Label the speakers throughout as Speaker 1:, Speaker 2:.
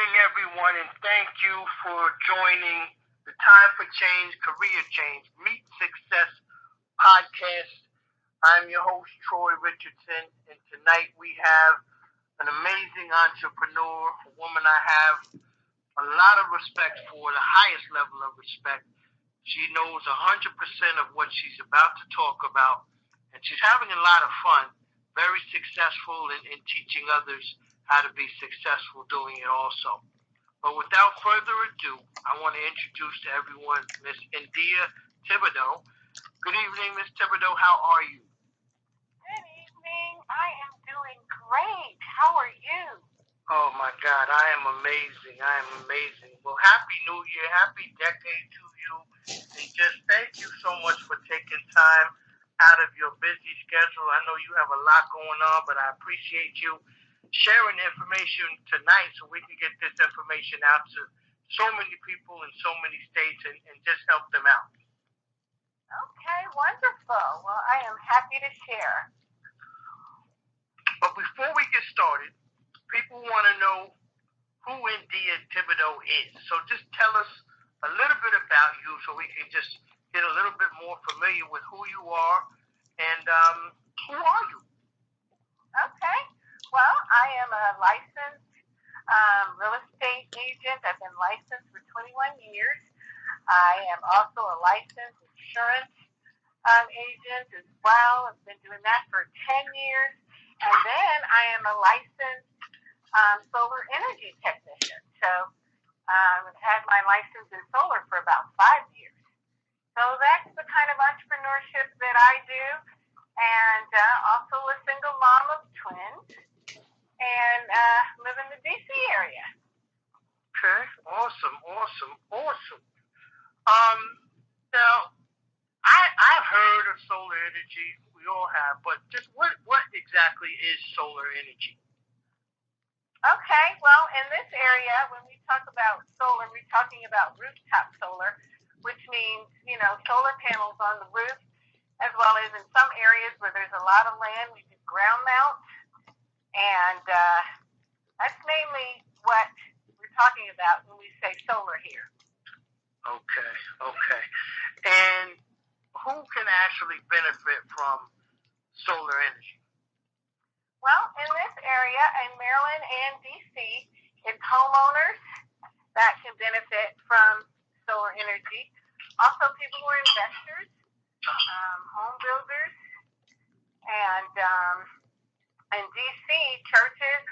Speaker 1: evening, everyone, and thank you for joining the Time for Change, Career Change, Meet Success podcast. I'm your host, Troy Richardson, and tonight we have an amazing entrepreneur, a woman I have a lot of respect for, the highest level of respect. She knows 100% of what she's about to talk about, and she's having a lot of fun, very successful in teaching others how to be successful doing it also. But without further ado, I want to introduce to everyone Miss India Thibodeau. Good evening, Miss Thibodeau. How are you?
Speaker 2: Good evening. I am doing great. How are you?
Speaker 1: Oh, my God. I am amazing. Well, Happy New Year. Happy decade to you. And just thank you so much for taking time out of your busy schedule. I know you have a lot going on, but I appreciate you sharing information tonight so we can get this information out to so many people in so many states and just help them out.
Speaker 2: Okay, wonderful. Well, I am happy to share.
Speaker 1: But before we get started, people want to know who India Thibodeau is. So just tell us a little bit about you so we can just get a little bit more familiar with who you are and who are you?
Speaker 2: Okay. Well, I am a licensed real estate agent. I've been licensed for 21 years. I am also a licensed insurance agent as well. I've been doing that for 10 years. And then I am a licensed solar energy technician. So I've had my license in solar for about 5 years. So that's the kind of entrepreneurship that I do. And also a single mom of twins. And live in the D.C. area.
Speaker 1: Okay, awesome. Now, I've heard of solar energy. We all have, but just what exactly is solar energy?
Speaker 2: Okay, well, in this area, when we talk about solar, we're talking about rooftop solar, which means, solar panels on the roof, as well as in some areas where there's a lot of land, we do ground mount. And that's mainly what we're talking about when we say solar here.
Speaker 1: Okay. And who can actually benefit from solar energy?
Speaker 2: Well, in this area, in Maryland and D.C., it's homeowners that can benefit from solar energy. Also, people who are investors, home builders, and in D.C., churches,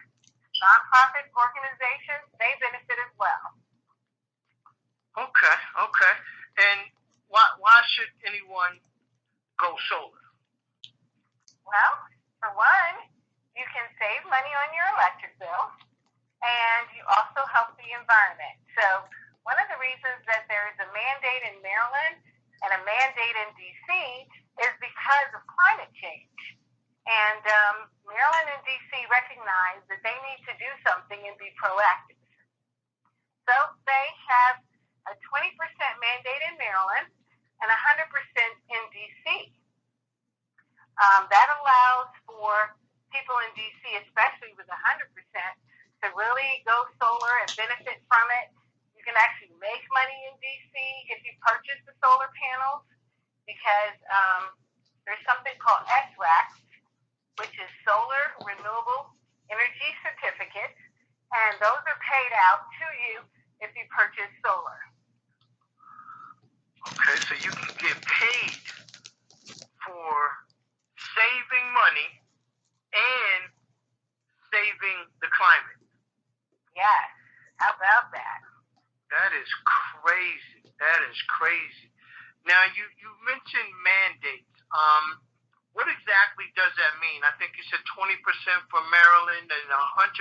Speaker 2: nonprofit organizations, they benefit as well.
Speaker 1: Okay. And why should anyone go solar?
Speaker 2: Well, for one, you can save money on your electric bill, and you also help the environment. So one of the reasons that there is a mandate in Maryland and a mandate in D.C. is because of climate change. And Maryland and D.C. recognize that they need to do something and be proactive. So they have a 20% mandate in Maryland and 100% in D.C. That allows for people in D.C., especially with 100%, to really go solar and benefit from it. You can actually make money in D.C. if you purchase the solar panels because there's something called SRAC, which is Solar Renewable Energy Certificates, and those are paid out to you if you purchase solar.
Speaker 1: Okay, so you can get paid for saving money and saving the climate.
Speaker 2: Yes, how about that?
Speaker 1: That is crazy. Now, you mentioned mandates. What exactly does that mean? I think you said 20% for Maryland and 100%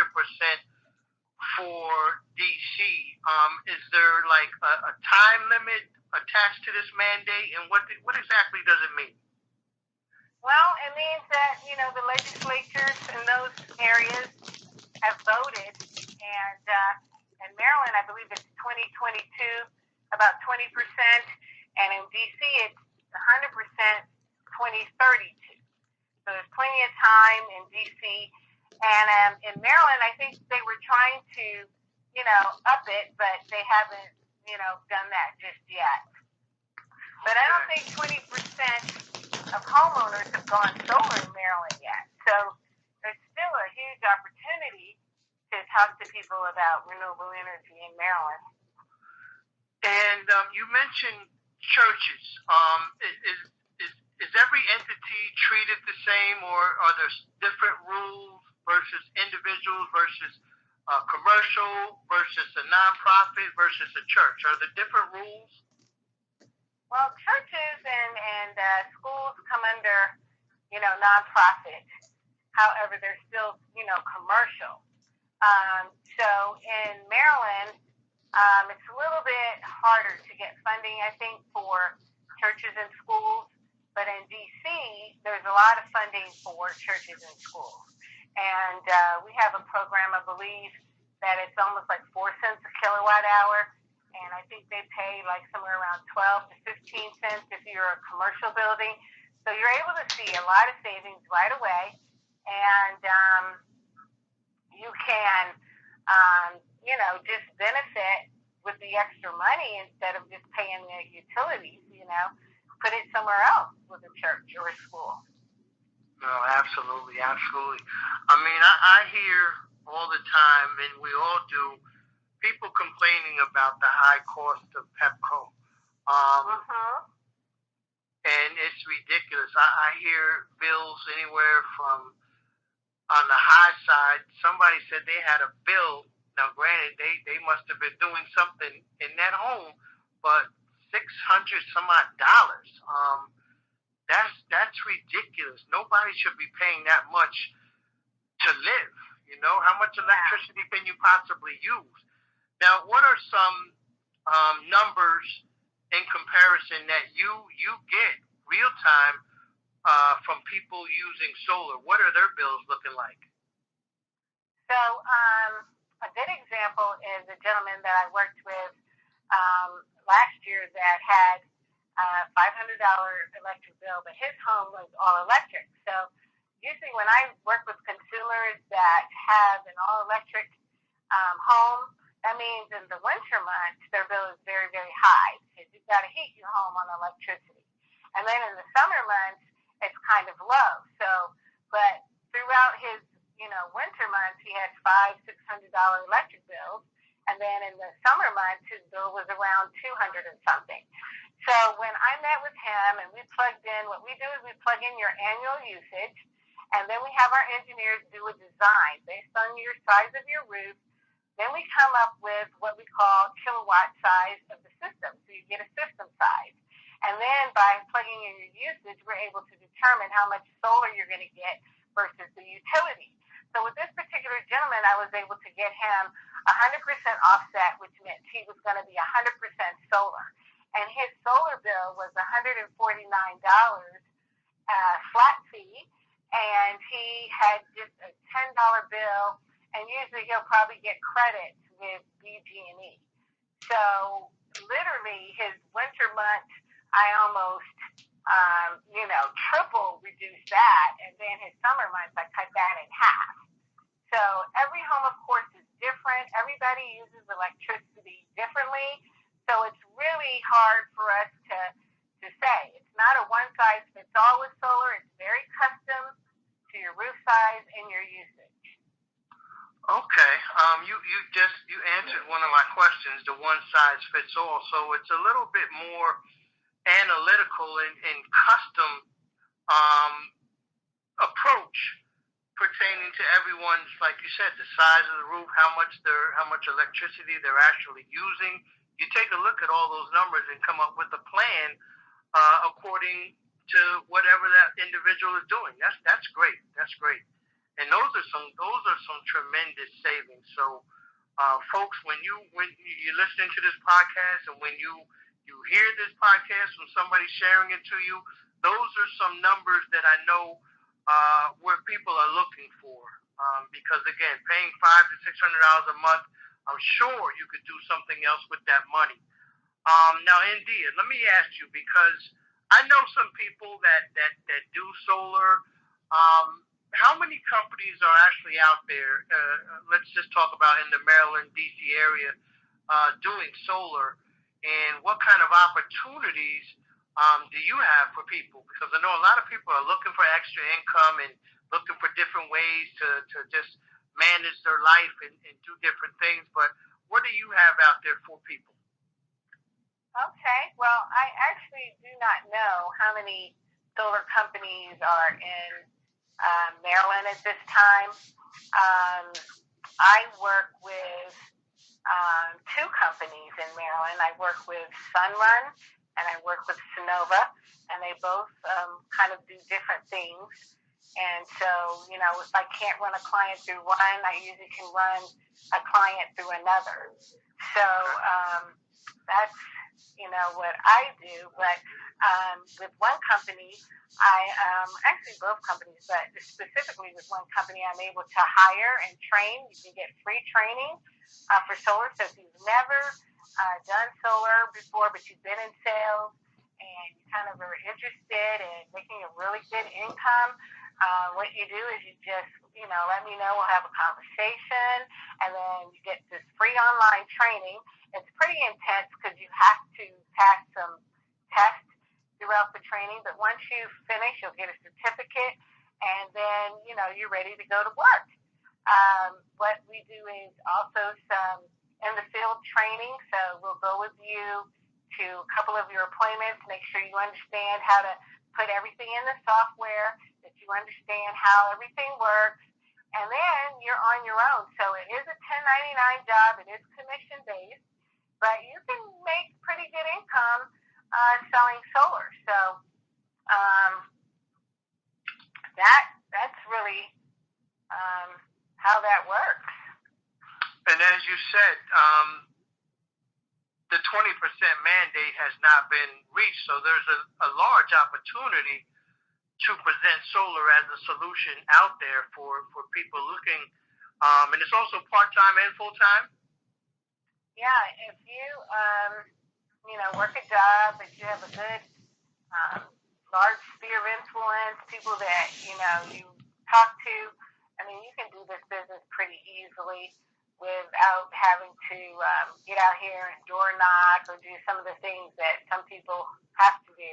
Speaker 1: for D.C. Is there like a time limit attached to this mandate, and what exactly does it mean?
Speaker 2: Well, it means that the legislatures in those areas have voted, and in Maryland, I believe it's 2022, about 20%, and in D.C. it's 100%. 2032. So there's plenty of time in D.C. And in Maryland, I think they were trying to up it, but they haven't, done that just yet. But I don't think 20% of homeowners have gone solar in Maryland yet. So there's still a huge opportunity to talk to people about renewable energy in Maryland.
Speaker 1: And you mentioned churches. Is every entity treated the same, or are there different rules versus individuals versus commercial versus a nonprofit versus a church? Are there different rules?
Speaker 2: Well, churches and schools come under, nonprofit. However, they're still, commercial. So in Maryland, it's a little bit harder to get funding, I think, for churches and schools. But in D.C., there's a lot of funding for churches and schools. And we have a program, I believe, that it's almost like 4 cents a kilowatt hour. And I think they pay like somewhere around 12 to 15 cents if you're a commercial building. So you're able to see a lot of savings right away. And you can, just benefit with the extra money instead of just paying the utilities, put it somewhere else with a church or a school.
Speaker 1: No, absolutely, absolutely. I mean, I hear all the time, and we all do, people complaining about the high cost of Pepco. And it's ridiculous. I hear bills anywhere from, on the high side, somebody said they had a bill. Now, granted, they must have been doing something in that home, but $600 some odd dollars. That's ridiculous. Nobody should be paying that much to live. How much electricity can you possibly use? Now, what are some numbers in comparison that you get real time from people using solar? What are their bills looking like?
Speaker 2: So a good example is a gentleman that I worked with last year that had a $500 electric bill, but his home was all electric. So usually when I work with consumers that have an all electric home, that means in the winter months their bill is very, very high because you've got to heat your home on electricity. And then in the summer months it's kind of low. So, but throughout his winter months he had $500-600 electric bills, and then in the summer months his bill was around 200 and something. So when I met with him and we plugged in, what we do is we plug in your annual usage, and then we have our engineers do a design based on your size of your roof. Then we come up with what we call kilowatt size of the system. So you get a system size. And then by plugging in your usage, we're able to determine how much solar you're going to get versus the utility. So with this particular gentleman, I was able to get him 100% offset, which meant he was going to be 100% solar. And his solar bill was $149 flat fee, and he had just a $10 bill, and usually he'll probably get credits with BG&E. So literally his winter months, I almost, triple reduced that, and then his summer months, I cut that in half. So every home, of course, is different. Everybody uses electricity differently. So it's really hard for us to say. It's not a one-size-fits-all with solar. It's very custom to your roof size and your usage.
Speaker 1: Okay. You answered one of my questions, the one-size-fits-all. So it's a little bit more analytical and custom approach pertaining to everyone's, like you said, the size of the roof, how much electricity they're actually using. You take a look at all those numbers and come up with a plan according to whatever that individual is doing. That's great. That's great. And those are some tremendous savings. So, folks, when you're listening to this podcast and when you hear this podcast from somebody sharing it to you, those are some numbers that I know where people are looking for. Because again, paying $500 to $600 a month, I'm sure you could do something else with that money. Now, India, let me ask you, because I know some people that do solar, how many companies are actually out there? Let's just talk about in the Maryland, D.C. area doing solar, and what kind of opportunities do you have for people? Because I know a lot of people are looking for extra income and looking for different ways to just manage their life and do different things. But what do you have out there for people?
Speaker 2: Okay, well, I actually do not know how many solar companies are in Maryland at this time. Um, I work with two companies in Maryland. I work with Sunrun and I work with Sonova, and they both kind of do different things. And so, if I can't run a client through one, I usually can run a client through another. So that's, what I do. But with one company, I actually both companies, but specifically with one company, I'm able to hire and train. You can get free training for solar. So if you've never done solar before, but you've been in sales and you kind of are interested in making a really good income, what you do is you just, let me know. We'll have a conversation, and then you get this free online training. It's pretty intense because you have to pass some tests throughout the training, but once you finish, you'll get a certificate, and then, you're ready to go to work. What we do is also some in the field training, so we'll go with you to a couple of your appointments, make sure you understand how to put everything in the software, that you understand how everything works, and then you're on your own. So it is a 1099 job, it is commission-based, but you can make pretty good income selling solar. So that's really how that works.
Speaker 1: And as you said, the 20% mandate has not been reached, so there's a large opportunity to present solar as a solution out there for people looking. And it's also part-time and full-time?
Speaker 2: Yeah, if you, work a job, but you have a good, large sphere of influence, people that, you talk to, you can do this business pretty easily without having to get out here and door knock or do some of the things that some people have to do.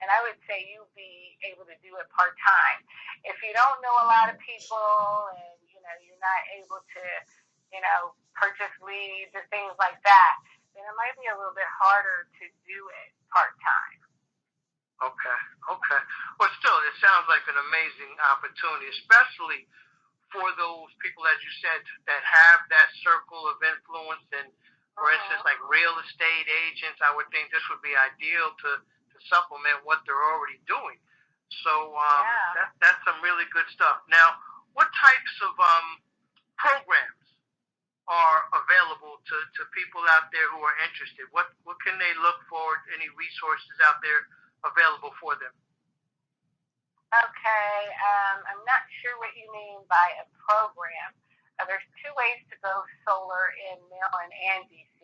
Speaker 2: And I would say you'll be able to do it part-time. If you don't know a lot of people and, you're not able to, purchase leads or things like that, then it might be a little bit harder to do it part-time.
Speaker 1: Okay. Well, still, it sounds like an amazing opportunity, especially for those people, as you said, that have that circle of influence. And, for instance, like real estate agents, I would think this would be ideal to supplement what they're already doing. So that's some really good stuff. Now, what types of programs are available to people out there who are interested? What can they look for? Any resources out there available for them?
Speaker 2: Okay, I'm not sure what you mean by a program. There's two ways to go solar in Maryland and DC.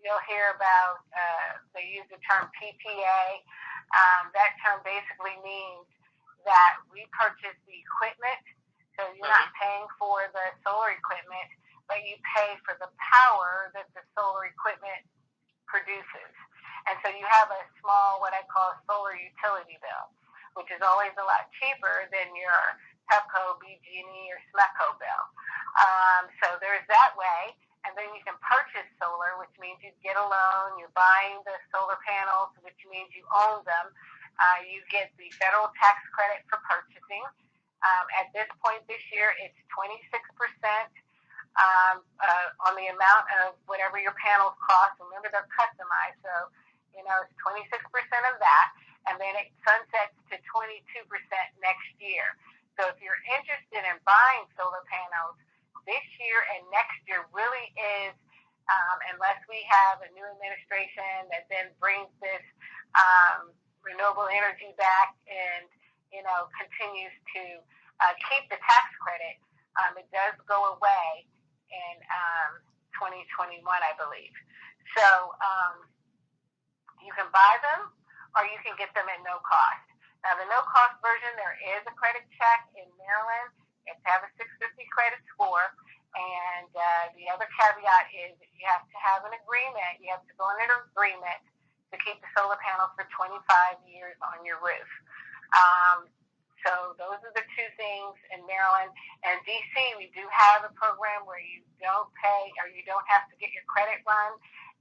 Speaker 2: You'll hear about, they use the term PPA. That term basically means that we purchase the equipment, so you're not paying for the solar equipment, but you pay for the power that the solar equipment produces. And so you have a small, what I call a solar utility bill, which is always a lot cheaper than your Pepco, BG&E, or SMECO bill. So there's that way. And then you can purchase solar, which means you get a loan, you're buying the solar panels, which means you own them. You get the federal tax credit for purchasing. At this point this year, it's 26% on the amount of whatever your panels cost. Remember, they're customized, so it's 26% of that. And then it sunsets to 22% next year. So if you're interested in buying solar panels, this year and next year really is, unless we have a new administration that then brings this renewable energy back and, continues to keep the tax credit, it does go away in 2021, I believe. So you can buy them or you can get them at no cost. Now, the no-cost version, there is a credit check in Maryland. You have to have a 650 credit score. And the other caveat is that you have to have an agreement. You have to go in an agreement to keep the solar panels for 25 years on your roof. So those are the two things in Maryland. And DC, we do have a program where you don't pay, or you don't have to get your credit run,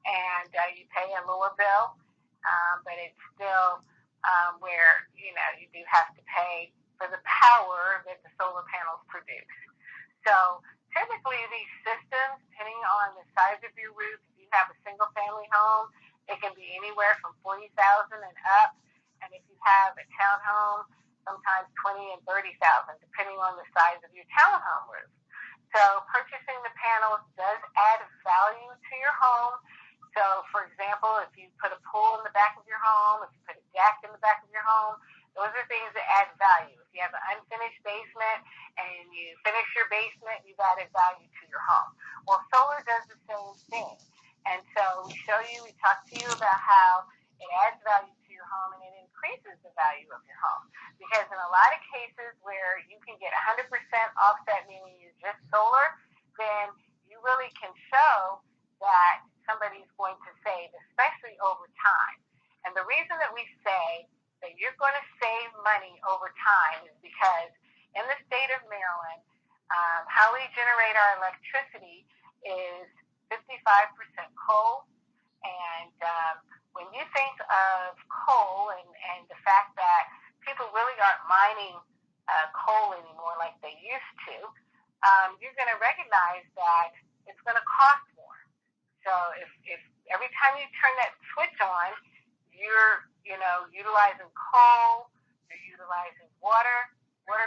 Speaker 2: and you pay a lower bill, but it's still where, you know, you do have to pay for the power that the solar panels produce. So typically these systems, depending on the size of your roof, if you have a single family home, it can be anywhere from $40,000 and up. And if you have a townhome, sometimes $20,000 and $30,000, depending on the size of your townhome roof. So purchasing the panels does add value to your home. So, for example, if you put a pool in the back of your home, if you put a deck in the back of your home, those are things that add value. If you have an unfinished basement and you finish your basement, you've added value to your home. Well, solar does the same thing. And so we talk to you about how it adds value to your home and it increases the value of your home. Because in a lot of cases where you can get 100% offset, meaning you're just solar, then you really can show that somebody's going to save, especially over time. And the reason that we say that you're going to save money over time is because in the state of Maryland, how we generate our electricity is 55% coal. And when you think of coal and the fact that people really aren't mining coal anymore like they used to, you're going to recognize that it's going to cost more. So if every time you turn that switch on, you're, utilizing coal, you're utilizing water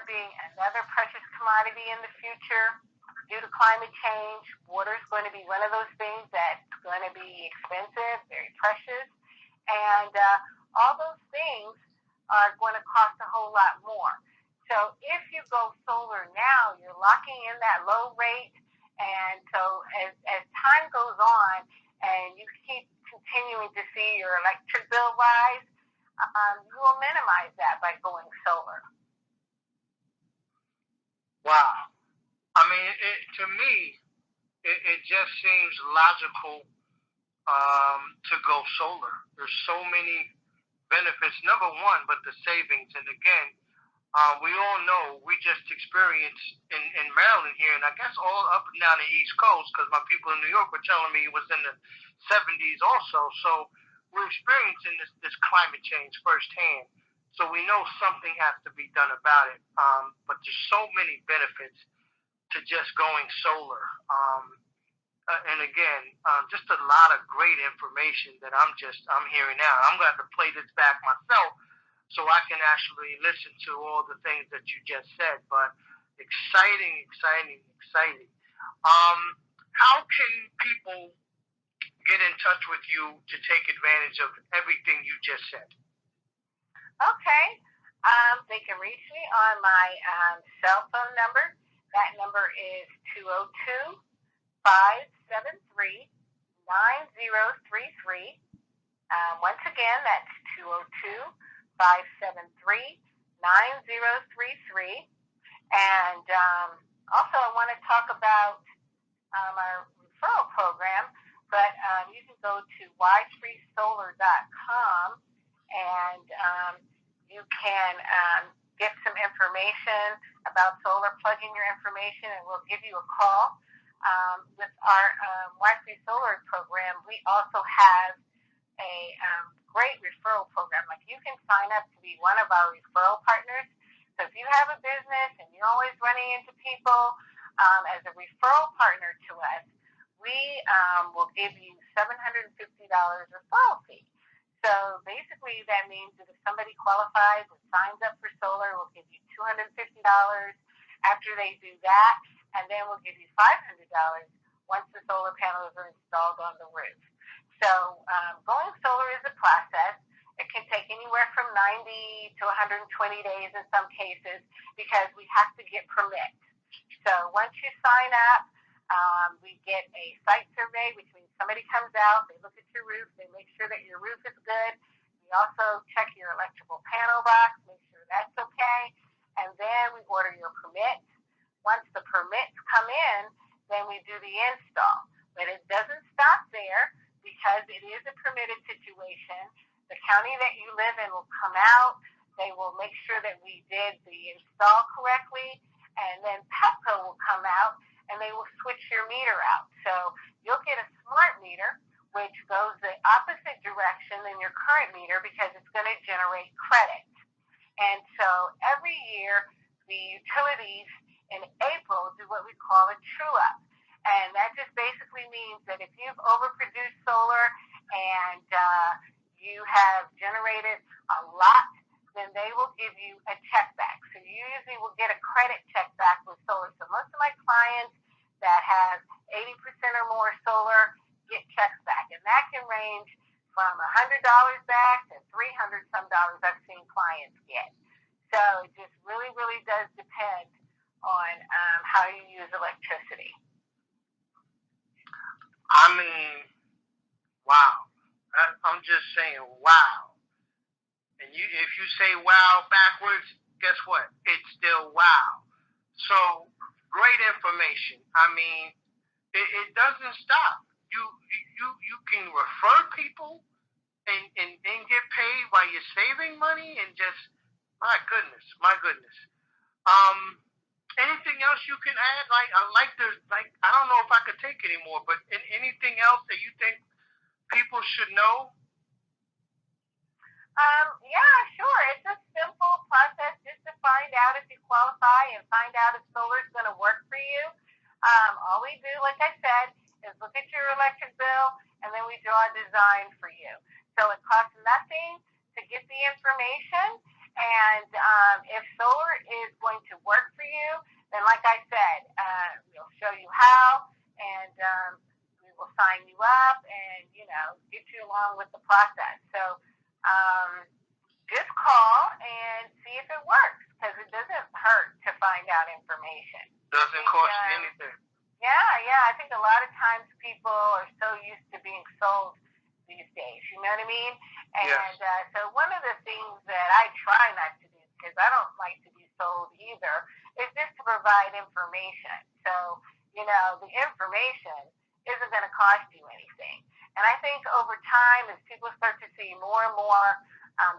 Speaker 2: being another precious commodity in the future. Due to climate change, water is going to be one of those things that's going to be expensive, very precious, and all those things are going to cost a whole lot more. So if you go solar now, you're locking in that low rate, and so as time goes on and you keep continuing to see your electric bill rise, you will minimize that by going solar.
Speaker 1: Wow. I mean, to me, it just seems logical to go solar. There's so many benefits. Number one, but the savings. And again, we all know we just experienced in Maryland here, and I guess all up and down the East Coast, because my people in New York were telling me it was in the 70s also. So we're experiencing this climate change firsthand. So we know something has to be done about it. But there's so many benefits to just going solar. And again, just a lot of great information that I'm hearing now. I'm going to have to play this back myself so I can actually listen to all the things that you just said. But exciting. How can people get in touch with you to take advantage of everything you just said?
Speaker 2: Okay. They can reach me on my cell phone number. That number is 202-573-9033. Once again, that's 202-573-9033. And also, I want to talk about our referral program, but you can go to wisefreesolar.com and you can get some information about solar, plug in your information, and we'll give you a call. With our Wi-Fi Solar program, we also have a great referral program. Like, you can sign up to be one of our referral partners. So if you have a business and you're always running into people, as a referral partner to us, we will give you $750 referral fee. So basically that means that if somebody qualifies and signs up for solar, we'll give you $250 after they do that, and then we'll give you $500 once the solar panels are installed on the roof. So going solar is a process. It can take anywhere from 90 to 120 days in some cases because we have to get permits. So once you sign up, we get a site survey, which means somebody comes out, they look at your roof, they make sure that your roof is good. We We also check your electrical panel box, make sure that's okay, and then we order your permits. Once the permits come in, then we do the install. But it doesn't stop there because it is a permitted situation. The county that you live in will come out. They will make sure that we did the install correctly, and then Pepco will come out and they will switch your meter out. So you'll get a smart meter, which goes the opposite direction than your current meter because it's going to generate credit. And so every year, the utilities in April do what we call a true-up. And that just basically means that if you've overproduced solar and you have generated a lot, then they will give you a check back. So you usually will get a credit check back with solar. So most of my clients that have 80% or more solar get checks back. And that can range from $100 back to $300 some dollars I've seen clients get. So it just really, really does depend on how you use electricity.
Speaker 1: I mean, wow. I'm just saying, wow. And if you say wow backwards, guess what? It's still wow. So, great information. I mean, it doesn't stop. You can refer people and get paid while you're saving money and just, my goodness. Anything else you can add? I don't know if I could take anymore, but anything else that you think people should know?
Speaker 2: Yeah, sure. It's a simple process just to find out if you qualify and find out if solar is going to work for you. All we do, like I said, is look at your electric bill, and then we draw a design for you. So it costs nothing to get the information, and if solar is going to work for you, then like I said, we'll show you how, and we will sign you up and, get you along with the process. So just call and see if it works, because it doesn't hurt to find out information.
Speaker 1: Doesn't cost you anything.
Speaker 2: Yeah. I think a lot of times people are so used to being sold these days. You know what I mean? And
Speaker 1: yes.
Speaker 2: So one of the things that I try not to do, because I don't like to be sold either, is just to provide information. So, the information isn't going to cost you anything. And I think over time, as people start to see more and more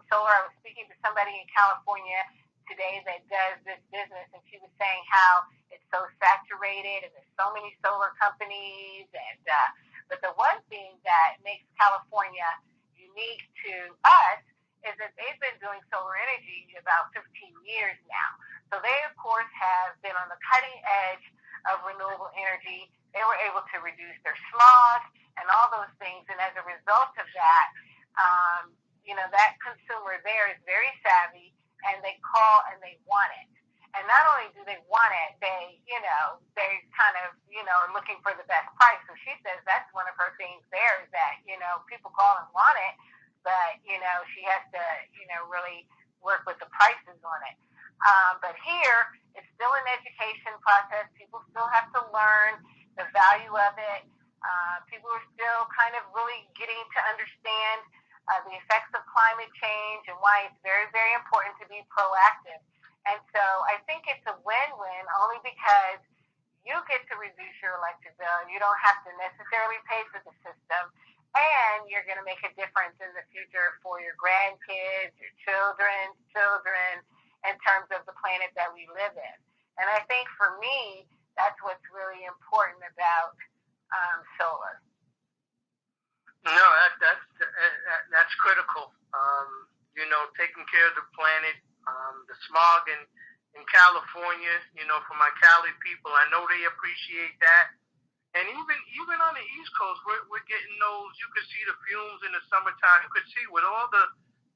Speaker 2: solar, I was speaking to somebody in California today that does this business, and she was saying how it's so saturated and there's so many solar companies. And but the one thing that makes California unique to us is that they've been doing solar energy about 15 years now. So they, of course, have been on the cutting edge of renewable energy. They were able to reduce their smog and all those things. And as a result of that, that consumer there is very savvy, and they call and they want it. And not only do they want it, they kind of, are looking for the best price. So she says that's one of her things there is that, people call and want it, but, she has to, really work with the prices on it. But here, it's still an education process. People still have to learn the value of it. People are still kind of really getting to understand the effects of climate change and why it's very, very important to be proactive. And so I think it's a win-win only because you get to reduce your electric bill. You don't have to necessarily pay for the system, and you're going to make a difference in the future for your grandkids, your children's children, in terms of the planet that we live in. And I think for me, that's what's really important about solar.
Speaker 1: No, that's critical. Taking care of the planet, the smog in California, for my Cali people, I know they appreciate that. And even on the East Coast, we're getting those. You could see the fumes in the summertime. You could see with all the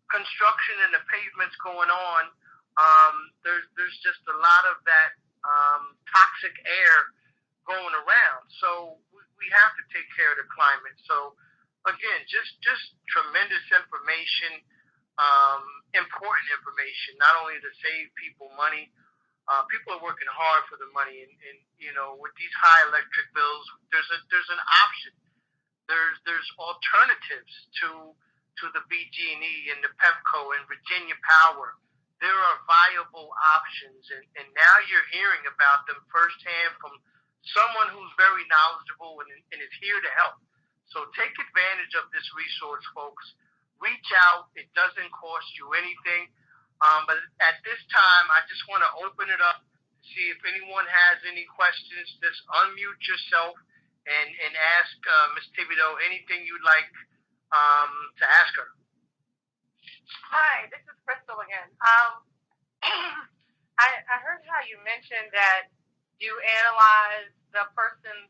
Speaker 1: construction and the pavements going on, there's just a lot of that toxic air going around. So we have to take care of the climate. So again, just tremendous information, important information, not only to save people money. People are working hard for the money, and with these high electric bills, there's an option. There's alternatives to to the BG&E and the Pepco and Virginia Power. There are viable options, and now you're hearing about them firsthand from someone who's very knowledgeable and is here to help. So take advantage of this resource, folks. Reach out. It doesn't cost you anything. But at this time, I just want to open it up to see if anyone has any questions. Just unmute yourself and ask Ms. Thibodeau anything you'd like to ask her.
Speaker 3: Hi, this is Crystal again. I heard how you mentioned that you analyze the person's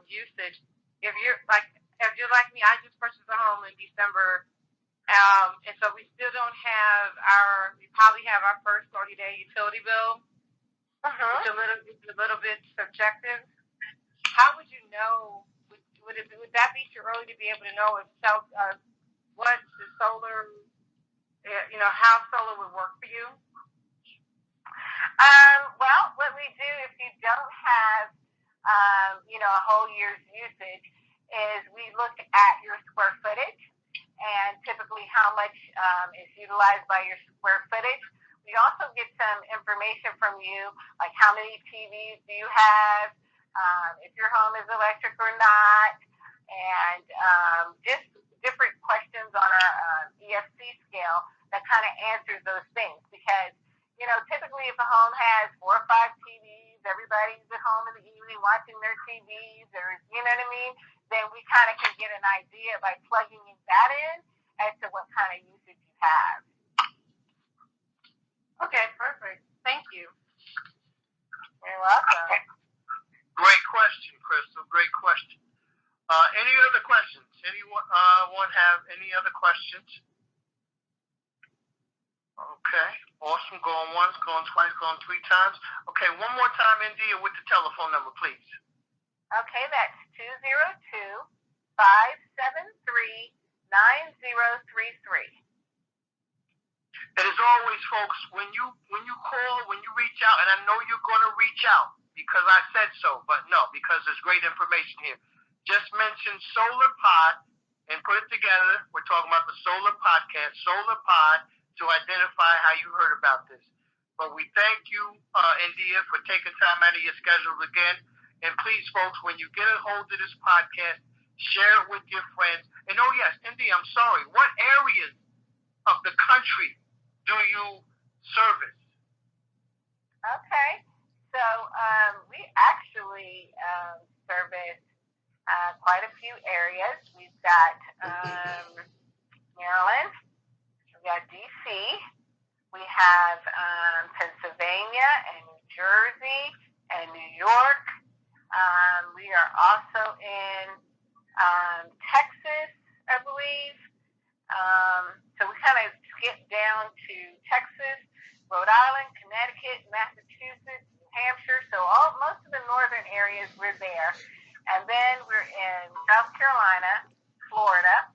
Speaker 3: usage. If you're like me, I just purchased a home in December, and so we still don't have we probably have our first 30-day utility bill, which is a little bit subjective. How would you know? Would that be too early to be able to know if what the solar, how solar would work for you?
Speaker 2: Well, what we do if you don't have, a whole year's usage is we look at your square footage and typically how much is utilized by your square footage. We also get some information from you, like how many TVs do you have, if your home is electric or not, and just different questions on our EFC scale that kind of answers those things. Because, typically if a home has 4 or 5 TVs, everybody's at home in the evening watching their TVs, or, you know what I mean? Then we kind of can get an idea by plugging that in as to what kind of usage you have.
Speaker 3: Okay, perfect. Thank you.
Speaker 2: You're welcome.
Speaker 1: Great question, Crystal. Great question. Any other questions? Anyone have any other questions? Okay. Awesome. Going once, going twice, going 3 times. Okay, one more time, India, with the telephone number, please.
Speaker 2: Okay, that's 202-573-9033.
Speaker 1: And as always, folks, when you call, when you reach out, and I know you're going to reach out because I said so, but no, because there's great information here. Just mention Solar Pod and put it together. We're talking about the Solar Podcast, Solar Pod, to identify how you heard about this. But we thank you, India, for taking time out of your schedule again. And please, folks, when you get a hold of this podcast, share it with your friends. And oh yes, India, I'm sorry. What areas of the country do you service?
Speaker 2: Okay, so we actually service quite a few areas. We've got Maryland, we've got DC, we have Pennsylvania and New Jersey and New York. We are also in Texas, I believe. So we kind of skip down to Texas, Rhode Island, Connecticut, Massachusetts, New Hampshire. So most of the northern areas we're there. And then we're in South Carolina, Florida,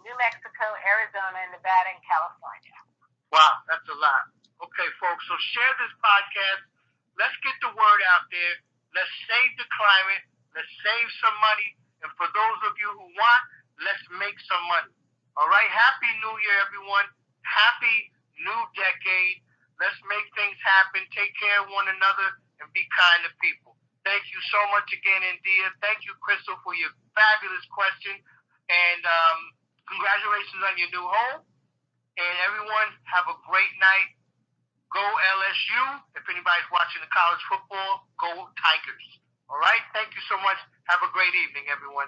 Speaker 2: New Mexico, Arizona, Nevada, and California.
Speaker 1: Wow, that's a lot. Okay, folks, so share this podcast. Let's get the word out there. Let's save the climate. Let's save some money. And for those of you who want, let's make some money. All right? Happy New Year, everyone. Happy new decade. Let's make things happen. Take care of one another and be kind to people. Thank you so much again, India. Thank you, Crystal, for your fabulous question. And congratulations on your new home. And everyone, have a great night. Go LSU. If anybody's watching the college football, go Tigers. All right? Thank you so much. Have a great evening, everyone.